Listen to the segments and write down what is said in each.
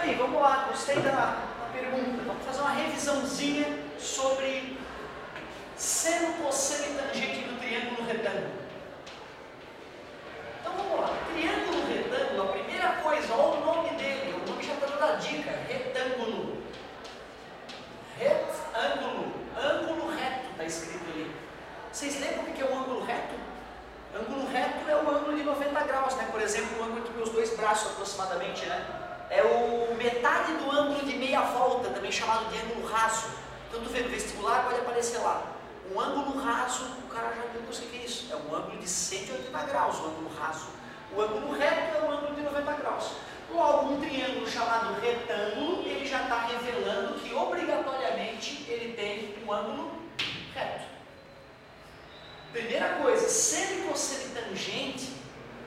bem, vamos lá, gostei da pergunta. Vamos fazer uma revisãozinha sobre seno, cosseno e tangente do triângulo retângulo. Então vamos lá, triângulo retângulo, a primeira coisa, olha o nome dele, o nome já está dando a dica, retângulo. Retângulo, ângulo reto, está escrito ali. Vocês lembram o que é o ângulo reto? Ângulo reto é o ângulo de 90 graus, né? Por exemplo, o ângulo entre meus dois braços aproximadamente, né? É o metade do ângulo de meia volta, também chamado de ângulo raso. Então tu vê no vestibular, pode aparecer lá. Um ângulo raso, o cara já viu, não sei o que é isso. É um ângulo de 180 graus, o ângulo raso. O ângulo reto é o ângulo de 90 graus. Logo, um triângulo chamado retângulo, ele já está revelando que obrigatoriamente ele tem um ângulo reto. Primeira coisa, seno, cosseno e tangente,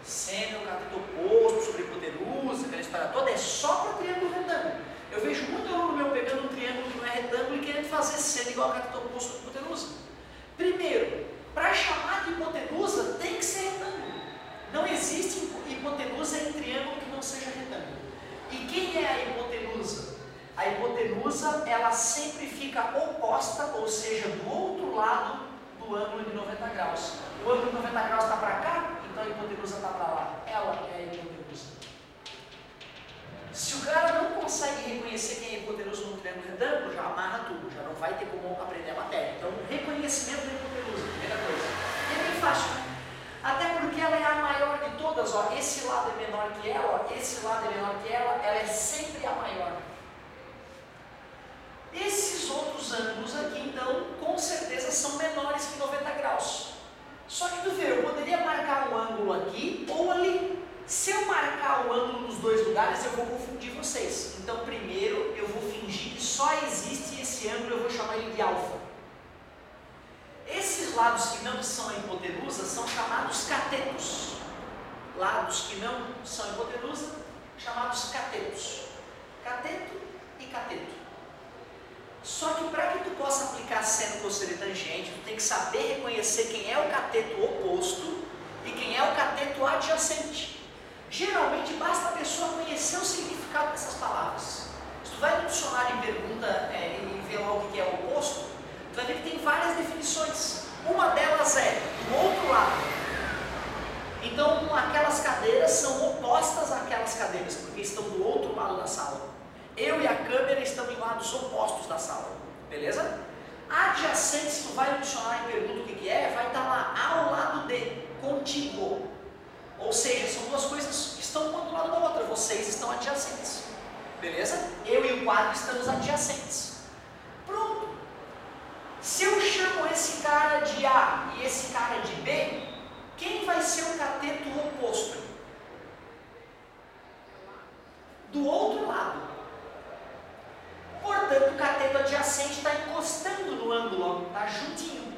seno, cateto oposto, sobre hipotenusa, aquela história toda, é só para triângulo retângulo. Eu vejo muito aluno meu pegando um triângulo que não é retângulo e querendo fazer seno igual a cateto oposto sobre hipotenusa. Primeiro, para chamar de hipotenusa tem que ser retângulo. Não existe hipotenusa em triângulo que não seja retângulo. E quem é a hipotenusa? A hipotenusa, ela sempre fica oposta, ou seja, do outro lado do ângulo de 90 graus. O ângulo de 90 graus está para cá, então a hipotenusa está para lá. Ela é a hipotenusa. Se o cara não consegue reconhecer quem é a hipotenusa no triângulo retângulo, já amarra tudo, já não vai ter como aprender a matéria. Então, reconhecimento da hipotenusa, primeira coisa. E é bem fácil, até porque ela é a maior de todas, ó. Esse lado é menor que ela, ó. Esse lado é menor que ela é sempre a maior. Esses outros ângulos aqui, então, com certeza são menores que 90 graus. Só que tu vê, eu poderia marcar um ângulo aqui ou ali. Se eu marcar o ângulo nos dois lugares, eu vou confundir vocês. Então, primeiro, eu vou fingir que só existe esse ângulo, eu vou chamar ele de alfa. Esses lados que não são a hipotenusa são chamados catetos. Lados que não são hipotenusa, chamados catetos. Cateto e cateto. Só que para que tu possa aplicar seno, cosseno e tangente, tu tem que saber reconhecer quem é o cateto oposto e quem é o cateto adjacente. Geralmente basta a pessoa conhecer o significado dessas palavras. Se tu vai no dicionário e pergunta e vê lá o que é o oposto, tu vai ver que tem várias definições. Uma delas é do outro lado. Então aquelas cadeiras são opostas àquelas cadeiras, porque estão do outro lado da sala. Eu e a câmera estamos em lados opostos da sala, beleza? Adjacente, se tu vai no dicionário e pergunta o que é, vai estar lá, ao lado de, contíguo. Ou seja, são duas coisas que estão uma do lado da outra, vocês estão adjacentes, beleza? Eu e o quadro estamos adjacentes. Pronto. Se eu chamo esse cara de A e esse cara de B, quem vai ser o cateto oposto? Do outro lado. Portanto, o cateto adjacente está encostando no ângulo, está juntinho.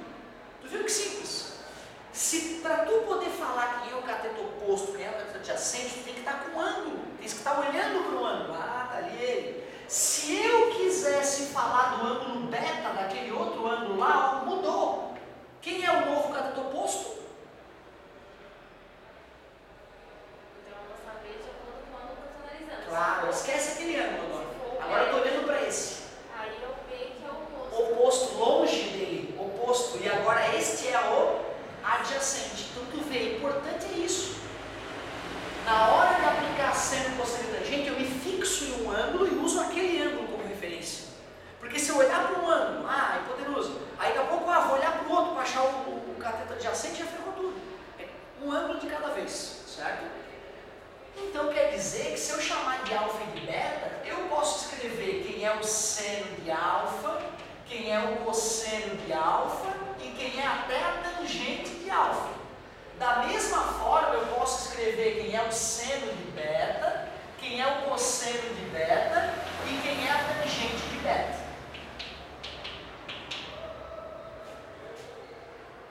Tu viu que simples? Se para tu poder falar quem é o cateto oposto, quem é o cateto adjacente, tu tem que estar com o ângulo, tem que estar olhando para o ângulo. Ah, está ali ele. Se eu quisesse falar do ângulo beta, daquele outro ângulo lá, ó, mudou. Quem é o novo cateto oposto? Então eu vou saber de acordo com o ângulo que eu estou analisando. Claro, esquece aquele ângulo agora. Agora eu estou olhando para esse. Aí eu vejo que é o oposto. Oposto, longe dele, oposto. E agora este é o adjacente. Então tu vê, o importante é isso. Na hora de aplicar seno, cosseno e tangente, eu me fixo em um ângulo e uso aquele ângulo como referência. Porque se eu olhar para um ângulo, hipotenusa, aí daqui a pouco vou olhar para o outro para achar o cateto adjacente, já ferrou tudo. É um ângulo de cada vez, certo? Então quer dizer que se eu chamar de alfa e de beta, eu posso escrever quem é o seno de alfa, quem é o cosseno de alfa e quem é até a tangente de alfa. Da mesma forma, eu posso escrever quem é o seno de beta, quem é o cosseno de beta e quem é a tangente de beta.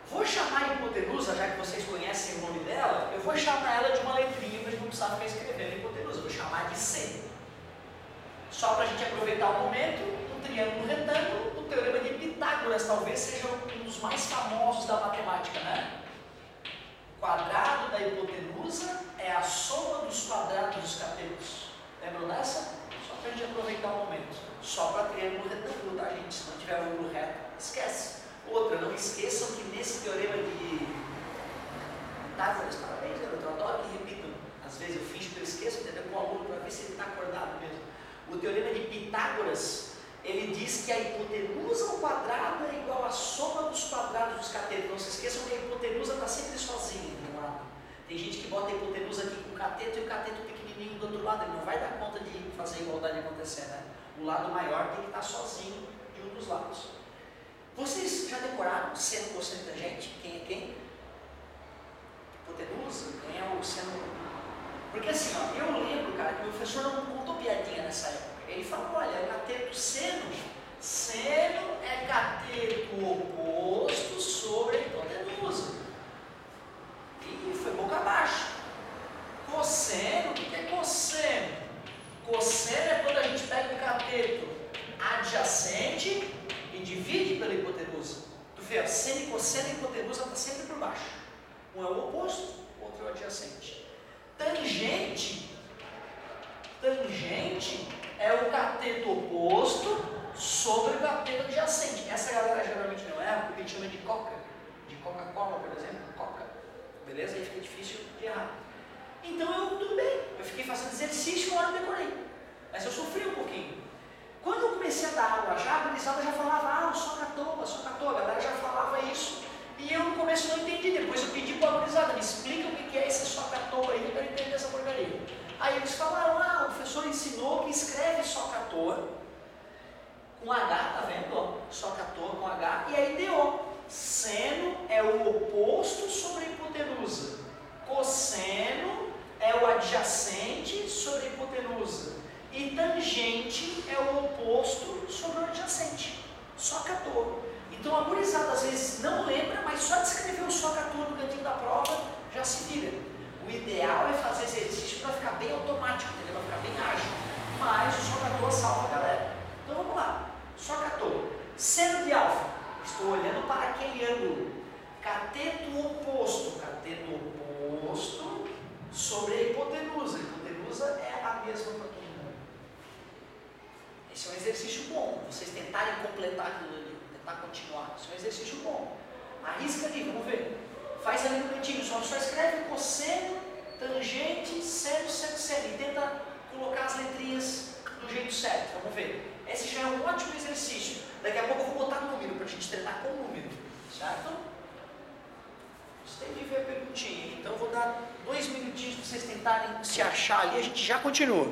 Vou chamar a hipotenusa, já que vocês conhecem o nome dela, eu vou chamar ela de uma letrinha, mas não precisa ficar escrevendo hipotenusa, vou chamar de seno. Só para a gente aproveitar o momento, um triângulo retângulo, o teorema de Pitágoras talvez seja um dos mais famosos da matemática, né? O quadrado da hipotenusa é a soma dos quadrados dos catetos. Lembram dessa? Só para ter ângulo retângulo, tá, gente? Se não tiver ângulo reto, esquece. Outra, não esqueçam que nesse teorema de Pitágoras, parabéns, eu adoro que repitam. Às vezes eu finjo que eu esqueço, entendeu? Com o aluno para ver se ele está acordado mesmo. O teorema de Pitágoras, ele diz que a hipotenusa ao quadrado é igual à soma dos quadrados dos catetos. Não se esqueçam que a hipotenusa está sempre sozinha de um lado. Tem gente que bota a hipotenusa aqui com o cateto e o cateto pequenininho do outro lado. Ele não vai dar conta de fazer a igualdade acontecer, né? O lado maior tem que estar sozinho de um dos lados. Vocês já decoraram seno, cosseno e tangente? Quem é quem? Hipotenusa? Quem é o seno? Porque assim, ó, eu lembro, cara, que o professor não contou piadinha nessa época. Ele falou, olha, cateto seno, seno é cateto oposto sobre a hipotenusa. E foi boca abaixo. Cosseno, o que é cosseno? Cosseno é quando a gente pega um cateto adjacente e divide pela hipotenusa. Tu vê, ó, seno e cosseno, a hipotenusa está sempre por baixo. Um é o oposto, o outro é o adjacente. Tangente é o cateto oposto sobre o cateto adjacente. Essa galera geralmente não erra porque a gente chama de coca. De Coca-Cola, por exemplo, coca. Beleza? Aí fica difícil de errar. Então tudo bem, eu fiquei fazendo exercício e uma hora eu decorei. Mas eu sofri um pouquinho. Quando eu comecei a dar aula já, a gurizada já falava, soca à toa, a galera já falava isso. E eu no começo não entendi, depois eu pedi para a gurizada, me explica o que é esse soca à toa aí, eu quero entender essa porcaria. Aí eles falaram, o professor ensinou que escreve soca à toa, com H, tá vendo? Ó, soca à toa com H, e aí deu. Seno é o oposto sobre a hipotenusa. Cosseno é o adjacente sobre a hipotenusa. E tangente é o oposto sobre o adjacente. Soca à toa. Então a gurizada às vezes não lembra, mas só de escrever o soca à toa no cantinho da prova já se vira. O ideal é fazer exercício para ficar bem automático, entendeu? Para ficar bem ágil. Mas o soca à toa salva a galera. Então vamos lá. Soca à toa. Seno de alfa. Estou olhando para aquele ângulo. Cateto oposto sobre a hipotenusa. A hipotenusa é a mesma para todo mundo. Esse é um exercício bom. Vocês tentarem completar aquilo ali, tentar continuar. Esse é um exercício bom. Arrisca ali, vamos ver. Faz ali no cantinho, só escreve cosseno, tangente, seno, e tenta colocar as letrinhas do jeito certo. Vamos ver. Esse já é um ótimo exercício. Daqui a pouco eu vou botar número para a gente treinar com número, certo? Gostei de ver a perguntinha, então eu vou dar 2 minutinhos para vocês tentarem se achar ali, a gente já continua.